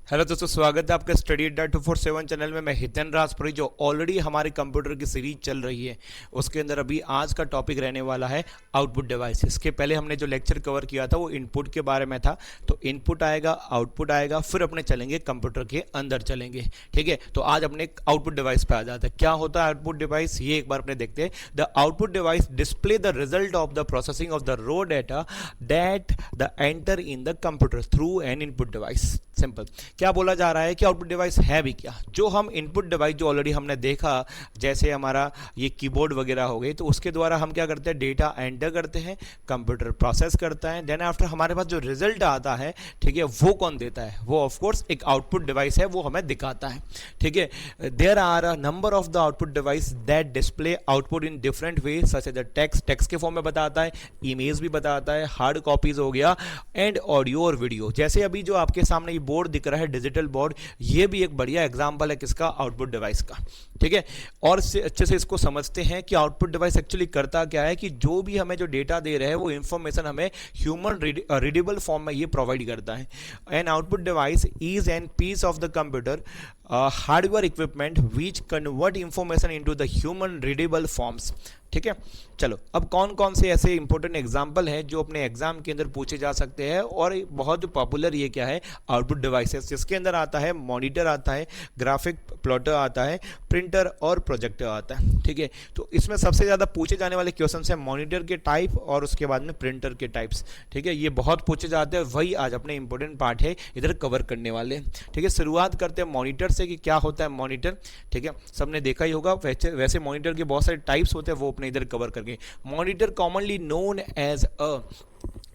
Hello दोस्तों, स्वागत है आपके स्टडी अड्डा 247 चैनल में। मैं हितेन राजपुरी, जो ऑलरेडी हमारे कंप्यूटर की सीरीज चल रही है उसके अंदर अभी आज का टॉपिक रहने वाला है आउटपुट डिवाइस। इसके पहले हमने जो लेक्चर कवर किया था वो इनपुट के बारे में था। तो इनपुट आएगा, आउटपुट आएगा, फिर अपने चलेंगे कंप्यूटर के अंदर चलेंगे। ठीक है, तो आज अपने आउटपुट डिवाइस पे आ जाते हैं। क्या होता है आउटपुट डिवाइस, ये एक बार अपने देखते हैं। The output device display the result of the processing of the raw data that the enter in the computer through an input device. Simple. क्या बोला जा रहा है कि आउटपुट डिवाइस है भी क्या? जो हम इनपुट डिवाइस जो ऑलरेडी हमने देखा, जैसे हमारा ये कीबोर्ड वगैरह हो गई, तो उसके द्वारा हम क्या करते हैं, डेटा एंटर करते हैं, कंप्यूटर प्रोसेस करता है, देन आफ्टर हमारे पास जो रिजल्ट आता है, ठीक है, वो कौन देता है? वो ऑफ कोर्स एक आउटपुट डिवाइस है, वो हमें दिखाता है। ठीक है, there are a number of the output device that display output in different way, such as text के फॉर्म में बताता है, इमेज भी बताता है, हार्ड कॉपीज हो गया, एंड ऑडियो और वीडियो। जैसे अभी जो आपके सामने ये बोर्ड दिख रहा है, डिजिटल बोर्ड, ये भी एक बढ़िया एग्जांपल है किसका? आउटपुट डिवाइस का। ठीक है, और अच्छे से इसको समझते हैं कि आउटपुट डिवाइस एक्चुअली करता क्या है, कि जो भी हमें जो डेटा दे रहे हैं वो इंफॉर्मेशन हमें ह्यूमन रीडेबल फॉर्म में ये प्रोवाइड करता है। An output device is an piece of the computer hardware equipment which convert information into the human readable forms. ठीक है, चलो अब कौन कौन से ऐसे इंपॉर्टेंट एग्जाम्पल हैं जो अपने एग्जाम के अंदर पूछे जा सकते हैं, और बहुत पॉपुलर ये क्या है, आउटपुट डिवाइसेस, जिसके अंदर आता है मॉनिटर, आता है ग्राफिक प्लॉटर, आता है प्रिंटर और प्रोजेक्टर आता है। ठीक है, तो इसमें सबसे ज़्यादा पूछे जाने वाले क्वेश्चन है मॉनिटर के टाइप और उसके बाद में प्रिंटर के टाइप्स। ठीक है, ये बहुत पूछे जाते हैं, वही आज अपने इंपॉर्टेंट पार्ट है इधर कवर करने वाले। ठीक है, शुरुआत करते हैं मॉनिटर से कि क्या होता है मॉनिटर। ठीक है, सबने देखा ही होगा, वैसे मॉनिटर के बहुत सारे टाइप्स होते हैं, वो अपने इधर कवर करके। Monitor commonly known as a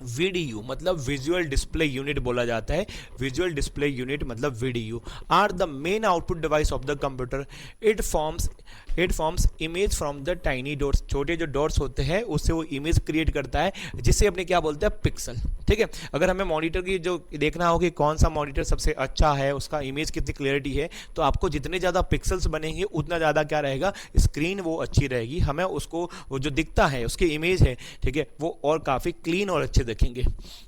VDU मतलब विजुअल डिस्प्ले यूनिट बोला जाता है। विजुअल डिस्प्ले यूनिट मतलब VDU are the main output device of the computer. It forms image from the tiny dots. छोटे जो डॉट्स होते हैं उससे वो इमेज क्रिएट करता है, जिसे अपने क्या बोलते हैं, पिक्सल। ठीक है, अगर हमें मॉनिटर की जो देखना हो कि कौन सा मॉनिटर सबसे अच्छा है, उसका इमेज कितनी क्लियरिटी है, तो आपको जितने ज़्यादा पिक्सल्स बनेंगे उतना ज़्यादा क्या रहेगा, स्क्रीन वो अच्छी रहेगी, हमें उसको वो जो दिखता है उसकी इमेज है, ठीक है, वो और काफ़ी क्लीन और अच्छे देखेंगे।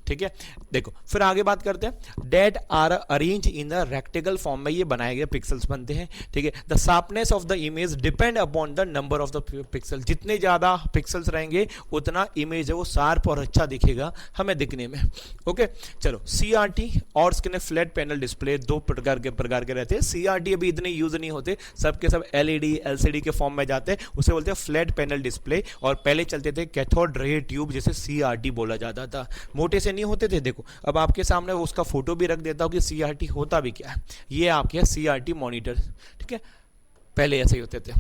ठीक है, देखो फिर आगे बात करते हैं। That are arrange in the rectangle form में ये बनाए गए पिक्सल्स बनते हैं। ठीक है, the sharpness of the image depend upon the number of the pixel. जितने ज्यादा पिक्सल्स रहेंगे उतना इमेज है वो शार्प और अच्छा दिखेगा हमें दिखने में। ओके, चलो CRT और इसके फ्लैट पैनल डिस्प्ले दो प्रकार के रहते हैं। CRT अभी इतने यूज नहीं होते, सबके सब LED LCD के फॉर्म में जाते हैं, उसे बोलते हैं फ्लैट पैनल डिस्प्ले। और पहले चलते थे कैथोड रे ट्यूब, जिसे CRT बोला जाता था, मोटे से नहीं होते थे। देखो अब आपके सामने उसका फोटो भी रख देता हूं कि CRT होता भी क्या है। ये आपके है CRT मॉनिटर। ठीक है, पहले ऐसे ही होते थे।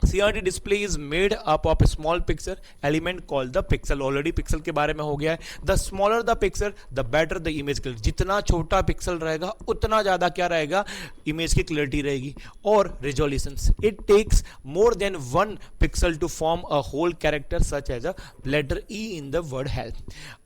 CRT display is made up of a small pixel element called the pixel। Already pixel के बारे में हो गया है। The smaller the pixel the better the image clear. जितना छोटा पिक्सल रहेगा उतना ज़्यादा क्या रहेगा, इमेज की क्लियरिटी रहेगी और resolution. It takes more than 1 pixel to form a whole character such as a letter E in the word help.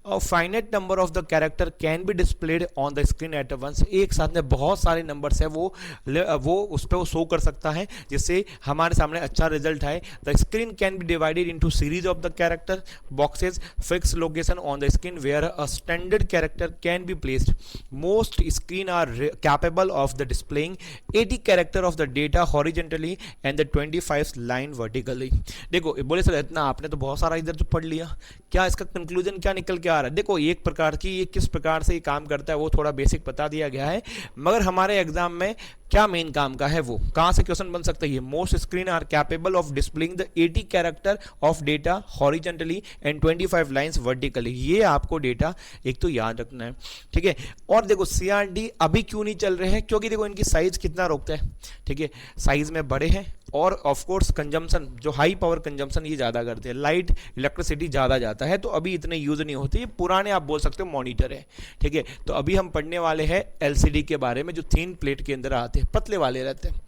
A finite number of the character can be displayed on the screen at once। एक साथ में बहुत सारे numbers है वो उस पर वो शो कर सकता है, जिससे हमारे सामने अच्छा रिजल्ट है। The screen can be divided into series of the character boxes fix location on the screen where a standard character can be placed. Most screen are capable of the displaying 80 character of the data horizontally and the 25 line vertically. देखो बोले sir इतना आपने तो बहुत सारा इधर तो पढ़ लिया, क्या इसका कंक्लूजन क्या निकल के आ रहा है? देखो एक प्रकार की ये किस प्रकार से ये काम करता है वो थोड़ा बेसिक बता दिया गया है, मगर हमारे एग्जाम में क्या मेन काम का है वो कहां से क्वेश्चन बन सकता है। Most screen are capable of displaying the 80 character of data horizontally and 25 lines vertically. ये आपको डेटा एक तो याद रखना है। ठीक है, और देखो CRT अभी क्यों नहीं चल रहे हैं, क्योंकि देखो इनकी साइज कितना रोकता है। ठीक है, साइज में बड़े हैं और ऑफ कोर्स कंजम्पशन जो हाई पावर कंजम्पशन ये ज़्यादा करते हैं, लाइट इलेक्ट्रिसिटी ज़्यादा जाता है, तो अभी इतने यूज़ नहीं होते। ये पुराने आप बोल सकते हो मॉनिटर है। ठीक है, तो अभी हम पढ़ने वाले हैं LCD के बारे में, जो थिन प्लेट के अंदर आते हैं, पतले वाले रहते हैं।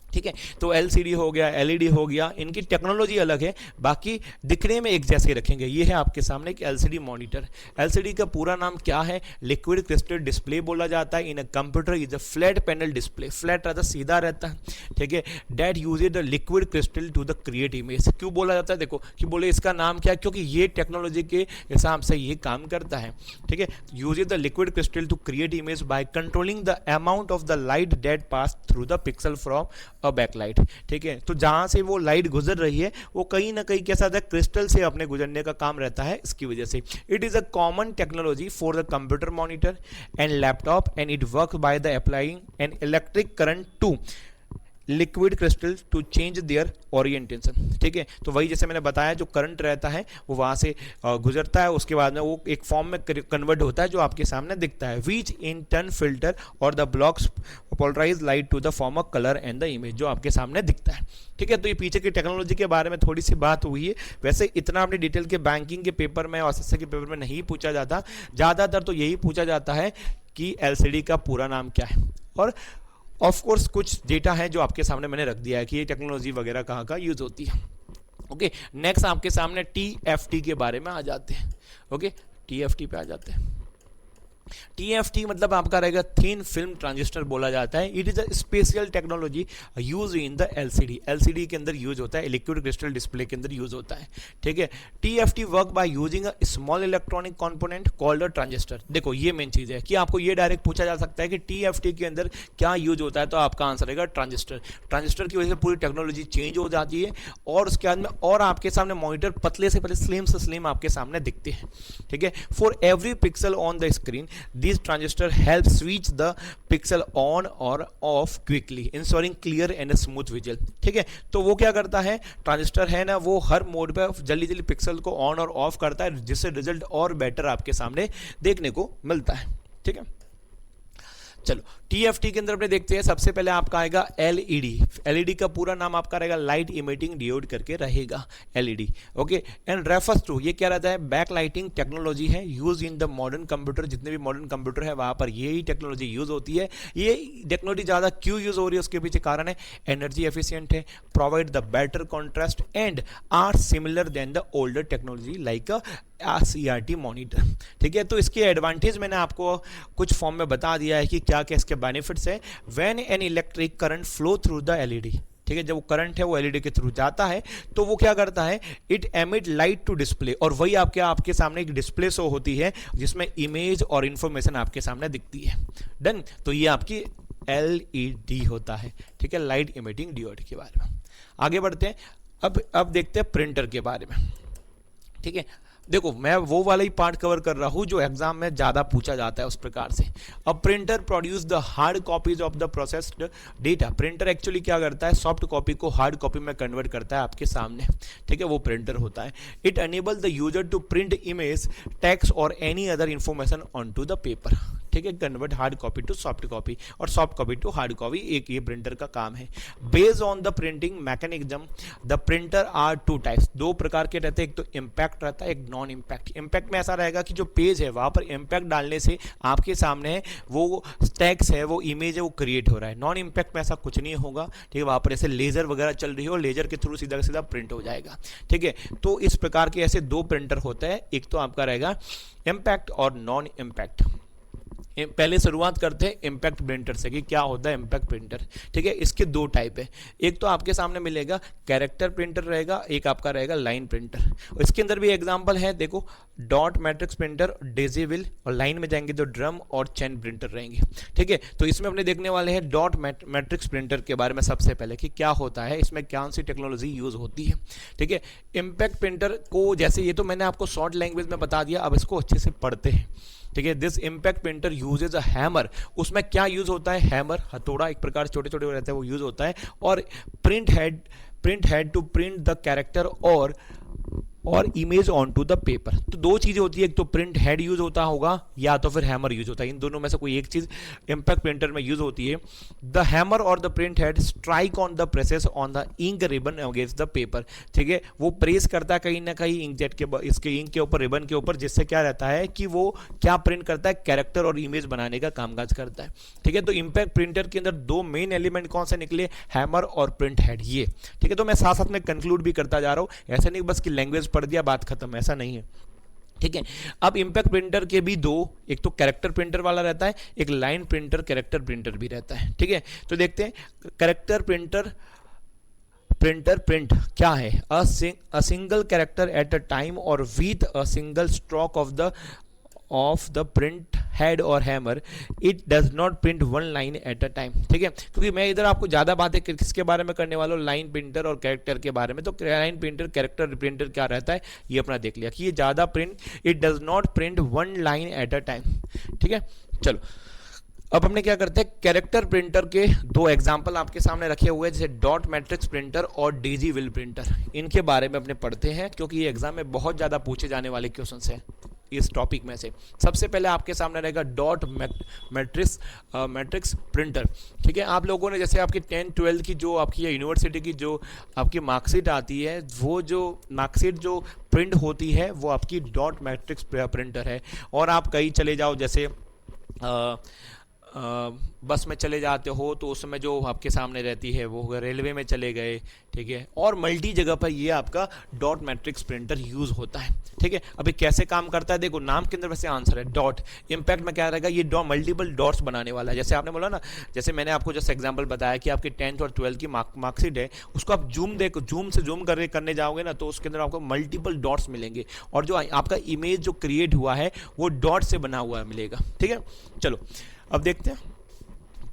ठीक है। तो एलसीडी हो गया, एलईडी हो गया, इनकी टेक्नोलॉजी अलग है, बाकी दिखने में एक जैसे ही रखेंगे। ये है आपके सामने कि एलसीडी मॉनिटर। एलसीडी का पूरा नाम क्या है? लिक्विड क्रिस्टल डिस्प्ले बोला जाता है। In a computer is a flat panel display, flat रहता है, सीधा रहता है, ठीक है। That uses the liquid crystal to the create image. क्यों बोला जाता है? देखो कि बोले इसका नाम क्या है, क्योंकि ये टेक्नोलॉजी के हिसाब से ये काम करता है, ठीक है। Uses the liquid crystal to create image by controlling the amount of the light that pass through the pixel from a backlight, ठीक है। तो जहां से वो लाइट गुजर रही है वो कहीं ना कहीं कैसा था, क्रिस्टल से अपने गुजरने का काम रहता है, इसकी वजह से। It is a common technology for the computer monitor and laptop and it work by the applying an electric current to liquid crystal to change their orientation, ठीक है। तो वही जैसे मैंने बताया, जो करंट रहता है वो वहाँ से गुजरता है, उसके बाद में वो एक फॉर्म में कन्वर्ट होता है जो आपके सामने दिखता है। विच इन टर्न फिल्टर और the blocks polarize light to the form of colour and the image, जो आपके सामने दिखता है, ठीक है। तो ये पीछे की टेक्नोलॉजी के बारे में थोड़ी सी बात हुई है। वैसे इतना अपनी डिटेल के बैंकिंग के पेपर में और एसएससी के पेपर में नहीं पूछा जाता, ज़्यादातर तो यही पूछा जाता है कि एलसीडी का पूरा नाम क्या है। और ऑफ कोर्स कुछ डेटा है जो आपके सामने मैंने रख दिया है कि ये टेक्नोलॉजी वगैरह कहाँ कहाँ यूज होती है। ओके, नेक्स्ट आपके सामने टीएफटी के बारे में आ जाते हैं। ओके, टीएफटी पे आ जाते हैं। TFT मतलब आपका रहेगा थिन फिल्म ट्रांजिस्टर बोला जाता है। It is a special technology use in the LCD. LCD के अंदर यूज होता है, लिक्विड क्रिस्टल डिस्प्ले के अंदर यूज होता है, ठीक है। TFT work by using a small electronic component called a transistor. देखो ये मेन चीज है कि आपको ये डायरेक्ट पूछा जा सकता है कि TFT के अंदर क्या यूज होता है, तो आपका आंसर रहेगा ट्रांजिस्टर। ट्रांजिस्टर की वजह से पूरी टेक्नोलॉजी चेंज हो जाती है और उसके बाद में और आपके सामने मॉनिटर पतले से पतले, स्लिम से स्लिम आपके सामने दिखते हैं, ठीक है। For every pixel on the screen this transistor help switch the pixel on और off quickly ensuring clear and smooth visual, ठीक है। तो वो क्या करता है, ट्रांजिस्टर है ना, वो हर मोड पे जल्दी जल्दी पिक्सल को ऑन और ऑफ करता है, जिससे रिजल्ट और बेटर आपके सामने देखने को मिलता है, ठीक है। चलो TFT के अंदर अपने देखते हैं। सबसे पहले आपका आएगा एलईडी। एलईडी का पूरा नाम आपका रहेगा लाइट इमिटिंग डियोड करके रहेगा LED, okay. And refers to, ये क्या रहता है, बैक लाइटिंग टेक्नोलॉजी है use in the modern computer. जितने भी मॉडर्न कंप्यूटर है वहां पर यही टेक्नोलॉजी यूज होती है। ये टेक्नोलॉजी ज्यादा क्यों यूज हो रही है, उसके पीछे कारण है एनर्जी एफिशिएंट है, provide the better contrast and are similar than the older technology like CRT monitor, ठीक है। तो इसके एडवांटेज मैंने आपको कुछ फॉर्म में बता दिया है कि क्या क्या इसके बेनिफिट्स है। When an electric current flow through the LED, ठीक है, जब वो करंट है वो एलईडी के थ्रू जाता है तो वो क्या करता है, it emit light to display, और वही आपके सामने एक डिस्प्ले शो होती है जिसमें इमेज और इंफॉर्मेशन आपके सामने दिखती है। डन। तो ये आपकी LED होता है, ठीक है, लाइट इमिटिंग डियोड के बारे में। आगे बढ़ते हैं। अब देखते हैं प्रिंटर के बारे में, ठीक है। देखो मैं वो वाला ही पार्ट कवर कर रहा हूँ जो एग्जाम में ज़्यादा पूछा जाता है उस प्रकार से। अब printer produce the hard copies of the processed data. Printer actually क्या करता है, सॉफ्ट कॉपी को हार्ड कॉपी में कन्वर्ट करता है आपके सामने, ठीक है, वो प्रिंटर होता है। It enable the user to print image, text और any other information on to the paper, ठीक है। Convert hard copy to soft copy और soft copy to hard copy, एक ये प्रिंटर का काम है। Based on the printing mechanism the printer are two types. दो प्रकार के रहते हैं, एक तो इम्पैक्ट रहता है, एक नॉन इम्पैक्ट। इम्पैक्ट में ऐसा रहेगा कि जो पेज है वहां पर इम्पैक्ट डालने से आपके सामने वो टेक्स्ट है, वो इमेज है, वो क्रिएट हो रहा है। नॉन इम्पैक्ट में ऐसा कुछ नहीं होगा, ठीक है, वहां पर ऐसे लेजर वगैरह चल रही हो, लेजर के थ्रू सीधा सीधा प्रिंट हो जाएगा, ठीक है। तो इस प्रकार के ऐसे दो प्रिंटर होते हैं, एक तो आपका रहेगा इम्पैक्ट और नॉन इम्पैक्ट। पहले शुरुआत करते हैं इम्पैक्ट प्रिंटर से कि क्या होता है इम्पैक्ट प्रिंटर, ठीक है। इसके दो टाइप है, एक तो आपके सामने मिलेगा कैरेक्टर प्रिंटर रहेगा, एक आपका रहेगा लाइन प्रिंटर। इसके अंदर भी एग्जांपल है, देखो डॉट मैट्रिक्स प्रिंटर, डेजीविल, और लाइन में जाएंगे तो ड्रम और चेन प्रिंटर रहेंगे, ठीक है। तो इसमें अपने देखने वाले हैं डॉट मैट्रिक्स प्रिंटर के बारे में सबसे पहले कि क्या होता है, इसमें कौन सी टेक्नोलॉजी यूज होती है, ठीक है। इम्पैक्ट प्रिंटर को जैसे ये तो मैंने आपको शॉर्ट लैंग्वेज में बता दिया, अब इसको अच्छे से पढ़ते हैं, ठीक है। This impact printer usage a hammer. उसमें क्या यूज होता है, हैमर, हथौड़ा, एक प्रकार छोटे छोटे रहते हैं, वो यूज होता है। और print head to print the character और और image on to the paper. तो दो चीज़ें होती है, एक तो प्रिंट हेड यूज होता होगा या तो फिर हैमर यूज होता है, इन दोनों में से कोई एक चीज़ इम्पैक्ट प्रिंटर में यूज होती है। द हैमर और the print head strike on the presses on the ink ribbon against the paper. ठीक है, वो प्रेस करता है कहीं ना कहीं इंकजेट के इसके इंक के ऊपर, रिबन के ऊपर, जिससे क्या रहता है कि वो क्या प्रिंट करता है, कैरेक्टर और इमेज बनाने का कामकाज करता है। ठीक है, तो इम्पैक्ट प्रिंटर के अंदर दो मेन एलिमेंट कौन से निकले, हैमर और प्रिंट हेड, ये। ठीक है, तो मैं साथ साथ में कंक्लूड भी करता जा रहा हूं, ऐसा नहीं बस कि लैंग्वेज पढ़ दिया बात खत्म, ऐसा नहीं है। ठीक है, अब इम्पैक्ट प्रिंटर के भी दो, एक तो कैरेक्टर प्रिंटर वाला रहता है, एक लाइन प्रिंटर कैरेक्टर प्रिंटर भी रहता है। ठीक है, तो देखते हैं कैरेक्टर प्रिंटर प्रिंट क्या है, a single character at a time और with a single stroke of the print head और hammer, it does not print one line at a time. ठीक है, क्योंकि मैं इधर आपको ज़्यादा बातें किसके बारे में करने वाला हूँ, लाइन प्रिंटर और कैरेक्टर के बारे में। तो लाइन प्रिंटर कैरेक्टर प्रिंटर क्या रहता है, ये अपना देख लिया कि ये ज़्यादा print, it does not print one line at a time. ठीक है, चलो अब हमने क्या करते हैं, कैरेक्टर प्रिंटर के दो एग्जाम्पल आपके सामने रखे हुए हैं, जैसे डॉट मैट्रिक्स प्रिंटर और डेजी विल प्रिंटर। इनके बारे में अपने पढ़ते हैं क्योंकि ये एग्जाम में बहुत ज़्यादा पूछे जाने वाले क्वेश्चन हैं इस टॉपिक में से। सबसे पहले आपके सामने रहेगा डॉट मैट्रिक्स प्रिंटर। ठीक है, आप लोगों ने जैसे आपकी 10-12 की जो आपकी यूनिवर्सिटी की जो आपकी मार्कशीट आती है, वो जो मार्कशीट जो प्रिंट होती है वो आपकी डॉट मैट्रिक्स प्रिंटर है। और आप कहीं चले जाओ, जैसे बस में चले जाते हो तो उस समय जो आपके सामने रहती है वो, रेलवे में चले गए, ठीक है, और मल्टी जगह पर ये आपका डॉट मैट्रिक्स प्रिंटर यूज़ होता है। ठीक है, अभी कैसे काम करता है, देखो नाम के अंदर वैसे आंसर है डॉट, इम्पैक्ट में क्या रहेगा, ये मल्टीपल डॉट्स बनाने वाला है। जैसे आपने बोला ना, जैसे मैंने आपको जैसे एग्जांपल बताया कि आपकी 10th और 12th की मार्कशीट है, उसको आप जूम से जूम करने जाओगे ना, तो उसके अंदर आपको मल्टीपल डॉट्स मिलेंगे और जो आपका इमेज जो क्रिएट हुआ है वो डॉट से बना हुआ मिलेगा। ठीक है, चलो अब देखते हैं,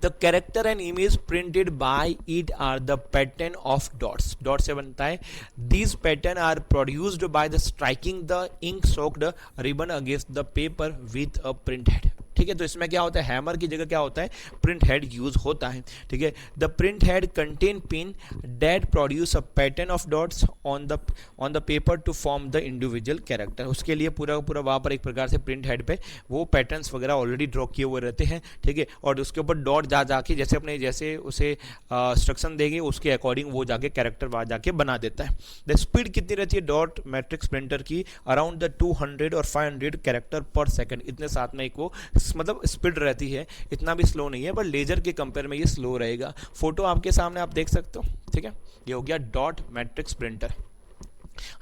the character and image printed by it are the pattern of dots, dot से बनता है। These pattern are produced by the striking the ink soaked ribbon against the paper with a print head. ठीक है, तो इसमें क्या होता है, हैमर की जगह क्या होता है, प्रिंट हेड यूज होता है। ठीक है, the print head contain pin that produce a pattern of dots on the paper to form the individual character. उसके लिए पूरा पूरा वहाँ पर एक प्रकार से प्रिंट हेड पे वो पैटर्न्स वगैरह ऑलरेडी ड्रॉ किए हुए रहते हैं। ठीक है, और उसके ऊपर डॉट जाके जैसे उसे इंस्ट्रक्शन देंगे उसके अकॉर्डिंग वो जाके कैरेक्टर वहाँ जाके बना देता है। द स्पीड कितनी रहती है डॉट मैट्रिक्स प्रिंटर की, अराउंड द 200 और 500 कैरेक्टर पर सेकंड, इतने साथ में एक वो मतलब स्पीड रहती है, इतना भी स्लो नहीं है, पर लेजर के कंपेयर में ये स्लो रहेगा। फोटो आपके सामने आप देख सकते हो। ठीक है, ये हो गया डॉट मैट्रिक्स प्रिंटर।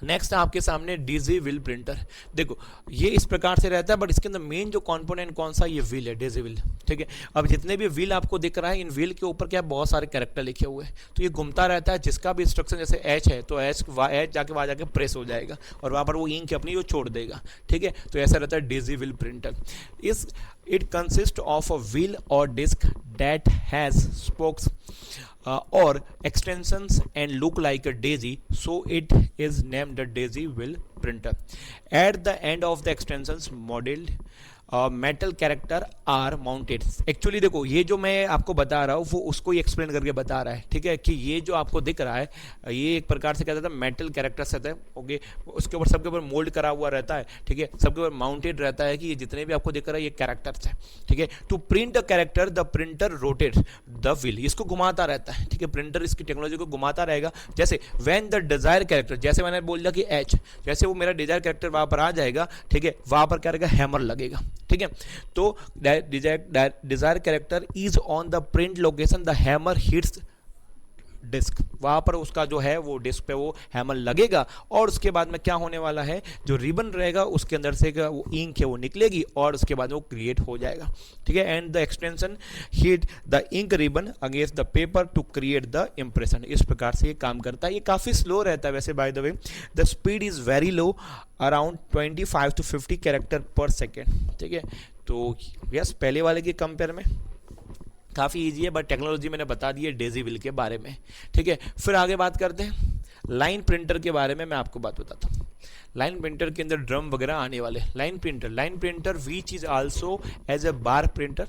नेक्स्ट आपके सामने डेजी विल प्रिंटर। देखो ये इस प्रकार से रहता है, बट इसके अंदर मेन जो कंपोनेंट कौन सा, ये व्हील है, डेजी व्हील। ठीक है, अब जितने भी व्हील आपको दिख रहा है, इन व्हील के ऊपर क्या बहुत सारे कैरेक्टर लिखे हुए हैं, तो ये घूमता रहता है। जिसका भी इंस्ट्रक्शन जैसे एच है तो एच जाके वहाँ जाके प्रेस हो जाएगा और वहाँ पर वो इंक अपनी वो छोड़ देगा। ठीक है, तो ऐसा रहता है daisy wheel printer. It consist of a wheel और disc that has spokes or extensions and look like a daisy, so it is named the daisy wheel printer. At the end of the extensions modeled metal character are mounted. Actually देखो ये जो मैं आपको बता रहा हूँ वो उसको ही एक्सप्लेन करके बता रहा है। ठीक है, कि ये जो आपको दिख रहा है ये एक प्रकार से कहता था मेटल कैरेक्टर रहता है। ओके, उसके ऊपर सबके ऊपर मोल्ड करा हुआ रहता है। ठीक है, सबके ऊपर माउंटेड रहता है कि ये जितने भी आपको दिख रहा है ये कैरेक्टर्स है। ठीक है, to print a character the printer rotate the wheel, इसको घुमाता रहता है। ठीक है, प्रिंटर इसकी टेक्नोलॉजी को घुमाता रहेगा। जैसे व्हेन द डिजायर कैरेक्टर, जैसे मैंने बोल दिया कि एच, जैसे वो मेरा डिजायर कैरेक्टर वहाँ पर आ जाएगा। ठीक है, वहाँ पर क्या रहेगा, हैमर लगेगा। ठीक है, तो desire character is on the print location, the hammer hits disk, वहां पर उसका जो है वो डिस्क पे वो हैमर लगेगा और उसके बाद में क्या होने वाला है, जो रिबन रहेगा उसके अंदर से वो इंक है वो निकलेगी और उसके बाद वो क्रिएट हो जाएगा। ठीक है, and the extension hit the ink ribbon against the paper to create the impression. इस प्रकार से ये काम करता है। ये काफ़ी स्लो रहता है वैसे, by the way the speed is very low, around 25 to 50 character पर सेकेंड। ठीक है, तो यस पहले वाले के कंपेयर में काफ़ी इजी है, बट टेक्नोलॉजी मैंने बता दी है डेजी व्हील के बारे में। ठीक है, फिर आगे बात करते हैं लाइन प्रिंटर के बारे में। मैं आपको बात बताता हूँ, लाइन प्रिंटर के अंदर ड्रम वगैरह आने वाले। Line printer which is also as a bar printer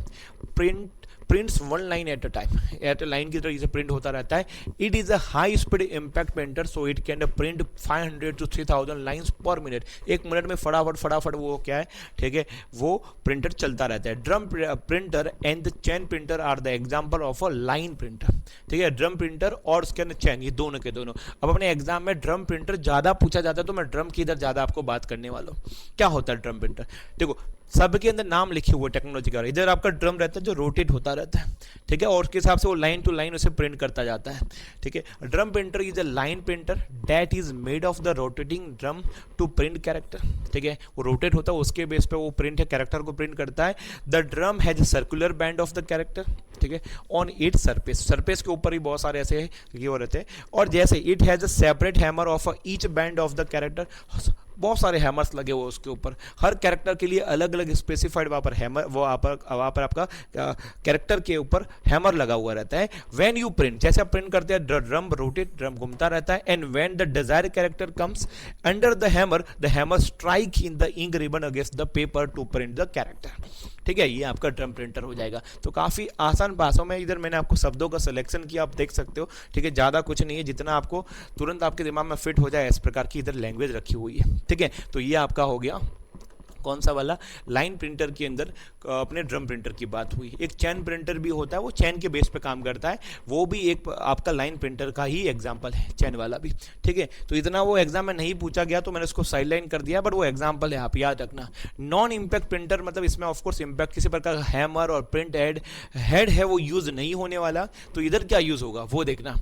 prints one line at a time, at a line की तरह से प्रिंट होता रहता है। It is a high speed impact printer, so it can print 500 to 3000 lines per minute. एक minute में फटाफट फटाफट वो क्या है, ठीक है, वो प्रिंटर चलता रहता है। Drum printer and the chain printer are the example of a line printer, ठीक है। ड्रम प्रिंटर और उसके अंदर चैन, ये दोनों के दोनों। अब अपने एग्जाम में ड्रम प्रिंटर ज़्यादा पूछा जाता है, तो मैं ड्रम की इधर ज़्यादा आपको बात करने वाला हूँ। क्या होता है ड्रम प्रिंटर? देखो सबके अंदर नाम लिखे हुए टेक्नोलॉजी का, इधर आपका ड्रम रहता है जो रोटेट होता रहता है, ठीक है, और उसके हिसाब से वो लाइन टू लाइन उसे प्रिंट करता जाता है, ठीक है। Drum printer is a line printer that is made of the rotating drum to print character, ठीक है। वो रोटेट होता है, उसके बेस पे वो प्रिंट है, कैरेक्टर को प्रिंट करता है। The drum has a circular band of the character, ठीक है, ऑन इट सरफेस, सरफेस के ऊपर भी बहुत सारे ऐसे ये हो रहते हैं। और जैसे it has a separate hammer of each band of the character, बहुत सारे हैमर्स लगे हुए उसके ऊपर, हर कैरेक्टर के लिए अलग अलग स्पेसिफाइड वहाँ पर हैमर, वो वहाँ पर आपका कैरेक्टर के ऊपर हैमर लगा हुआ रहता है। व्हेन यू प्रिंट, जैसे आप प्रिंट करते हैं ड्रम रोटेट, ड्रम घूमता रहता है। And when the desire character comes under the hammer strike in the ink ribbon against the paper to print the character, ठीक है। ये आपका ड्रम प्रिंटर हो जाएगा। तो काफ़ी आसान भाषाओं में इधर मैंने आपको शब्दों का सिलेक्शन किया, आप देख सकते हो, ठीक है। ज़्यादा कुछ नहीं है, जितना आपको तुरंत आपके दिमाग में फिट हो जाए इस प्रकार की इधर लैंग्वेज रखी हुई है, ठीक है। तो ये आपका हो गया कौन सा वाला, लाइन प्रिंटर के अंदर अपने ड्रम प्रिंटर की बात हुई। एक चैन प्रिंटर भी होता है, वो चैन के बेस पे काम करता है, वो भी एक आपका लाइन प्रिंटर का ही एग्जांपल है, चैन वाला भी, ठीक है। तो इतना वो एग्जाम में नहीं पूछा गया तो मैंने उसको साइडलाइन कर दिया, बट वो एग्जांपल है, आप याद रखना। नॉन इम्पैक्ट प्रिंटर मतलब इसमें ऑफकोर्स इम्पैक्ट किसी प्रकार का हैमर और प्रिंट हेड है वो यूज नहीं होने वाला। तो इधर क्या यूज होगा वो देखना।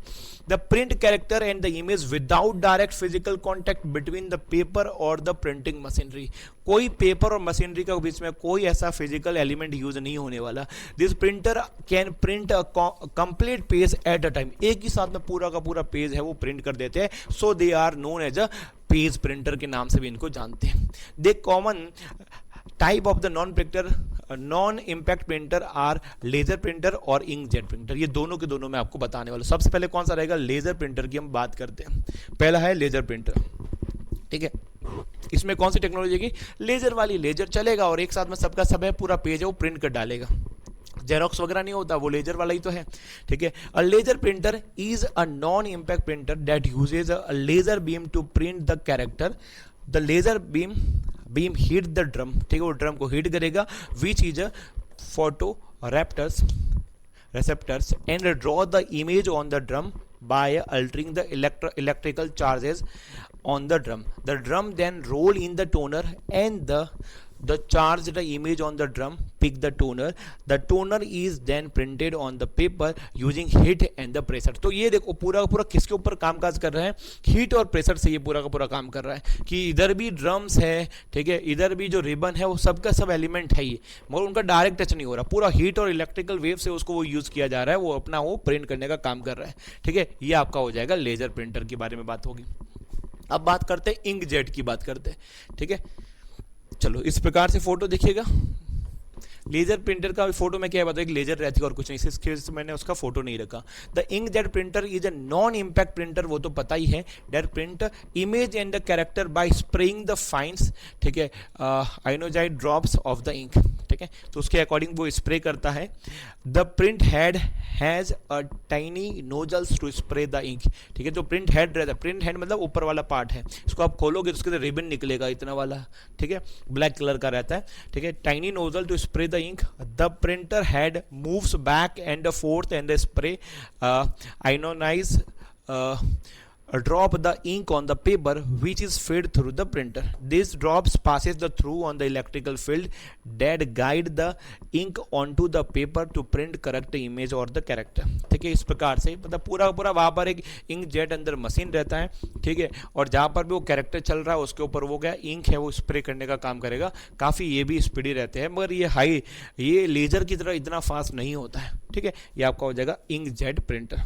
The print character and the image without direct physical contact between the paper और द प्रिंटिंग मशीनरी, कोई पेपर और मशीनरी के बीच में कोई ऐसा फिजिकल एलिमेंट यूज नहीं होने वाला। This printer can print a complete page eight a time, एक ही साथ में पूरा का पूरा पेज है वो प्रिंट कर देते हैं। So they are known as a page printer के नाम से भी इनको जानते हैं। They common type of the non impact printer are laser printer और इंकजेट प्रिंटर। ये दोनों के दोनों मैं आपको बताने वाला हूं। सबसे पहले कौन सा रहेगा, लेजर प्रिंटर की हम बात करते हैं। पहला है लेजर प्रिंटर, ठीक है। इसमें कौन सी टेक्नोलॉजी की, लेजर वाली, लेजर चलेगा और एक साथ में सबका सब है, पूरा पेज है वो प्रिंट कर डालेगा। जेरोक्स वगैरह नहीं होता, वो लेजर वाला ही तो है, ठीक है। A laser printer is a non impact printer that uses a laser beam to print the character. The laser beam hit the drum, ठीक है, वो ड्रम को हिट करेगा, which is a photo receptors and draw the image on the drum by altering the electrical charges on the drum. The drum then roll in the toner and the charge the image on the drum pick the toner. The toner is then printed on the paper using heat and the pressure. तो ये देखो पूरा का पूरा किसके ऊपर कामकाज कर रहा है, हीट और प्रेशर से ये पूरा का पूरा काम कर रहा है कि इधर भी ड्रम्स है, ठीक है, इधर भी जो रिबन है वो सबका सब एलिमेंट है ये, मगर उनका डायरेक्ट टच नहीं हो रहा, पूरा हीट और इलेक्ट्रिकल वेव से उसको वो यूज किया जा रहा है, वो अपना वो प्रिंट करने का काम कर रहा है, ठीक है। ये आपका हो जाएगा लेजर प्रिंटर के बारे में बात होगी। अब बात करते हैं इंकजेट की बात करते हैं, ठीक है। चलो इस प्रकार से फोटो देखिएगा, लेजर प्रिंटर का फोटो में क्या बताया, एक लेजर रहती है और कुछ नहीं, इसके मैंने उसका फोटो नहीं रखा। The inkjet printer is a non impact printer, वो तो पता ही है, that print image and the character by spraying the fines, ठीक है, ionised drops of the ink, ठीक है। तो उसके अकॉर्डिंग वो स्प्रे करता है। The print head has a tiny nozzles to spray the ink, ठीक है। जो प्रिंट हेड रहता है, प्रिंट हेड मतलब ऊपर वाला पार्ट है, इसको आप खोलोगे तो उसके अंदर रिबन निकलेगा इतना वाला, ठीक है, ब्लैक कलर का रहता है, ठीक है। Tiny nozzle to spray the ink. The printer head moves back and forth and the spray ionize drop the ink on the paper which is fed through the printer. These drops passes the through on the electrical field that guide the ink onto the paper to print correct image or the character, ठीक है। इस प्रकार से मतलब पूरा पूरा वहाँ पर एक इंक जेट अंदर मशीन रहता है, ठीक है, और जहाँ पर भी वो कैरेक्टर चल रहा है उसके ऊपर वो क्या इंक है वो स्प्रे करने का काम करेगा। काफ़ी ये भी स्पीडी रहते हैं, मगर ये लेजर की तरह इतना फास्ट नहीं होता है, ठीक है। ये आपका हो जाएगा इंक जेट प्रिंटर।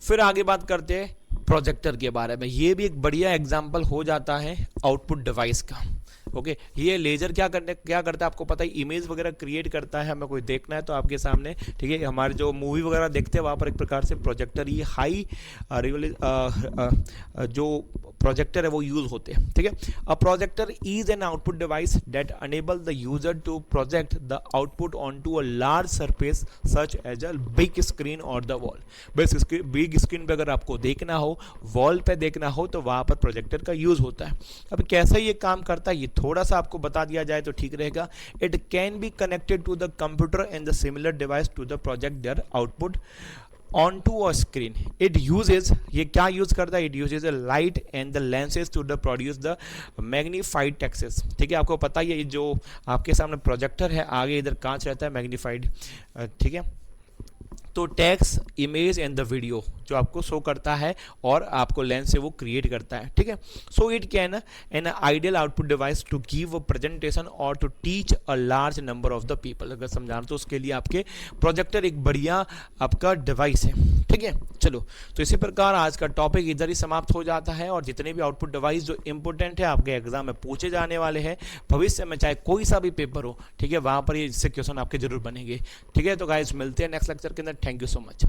फिर आगे बात करते हैं प्रोजेक्टर के बारे में। ये भी एक बढ़िया एग्जाम्पल हो जाता है आउटपुट डिवाइस का, ओके। ये लेजर क्या करता है आपको पता है, इमेज वगैरह क्रिएट करता है, हमें कोई देखना है तो आपके सामने, ठीक है, हमारे जो मूवी वगैरह देखते हैं वहाँ पर एक प्रकार से प्रोजेक्टर, ये हाई जो प्रोजेक्टर है वो यूज होते हैं, ठीक है। A projector is an output device that enable the user to project the output on to a large surface such as a big screen और द वॉल। बिग स्क्रीन पे अगर आपको देखना हो, वॉल पे देखना हो, तो वहां पर प्रोजेक्टर का यूज होता है। अब कैसे ये काम करता है ये थोड़ा सा आपको बता दिया जाए तो ठीक रहेगा। It can be connected to the computer and the similar device to the project their output on to a screen. It uses, ये क्या यूज करता है, it uses the light and the lenses to the produce the magnified texts, ठीक है। आपको पता ही है जो आपके सामने प्रोजेक्टर है, आगे इधर कांच रहता है मैग्नीफाइड, ठीक है। तो text, image and the video जो आपको शो करता है और आपको लेंस से वो क्रिएट करता है, ठीक है। So it can an ideal output device to give a presentation और to teach a large number of the people. अगर समझाना तो उसके लिए आपके प्रोजेक्टर एक बढ़िया आपका डिवाइस है, ठीक है। चलो, तो इसी प्रकार आज का टॉपिक इधर ही समाप्त हो जाता है। और जितने भी आउटपुट डिवाइस जो इंपॉर्टेंट है आपके एग्जाम में पूछे जाने वाले हैं भविष्य में, चाहे कोई सा भी पेपर हो, ठीक है, वहां पर ये इससे क्वेश्चन आपके जरूर बनेंगे, ठीक है। तो गाइस मिलते हैं नेक्स्ट लेक्चर के अंदर। Thank you so much.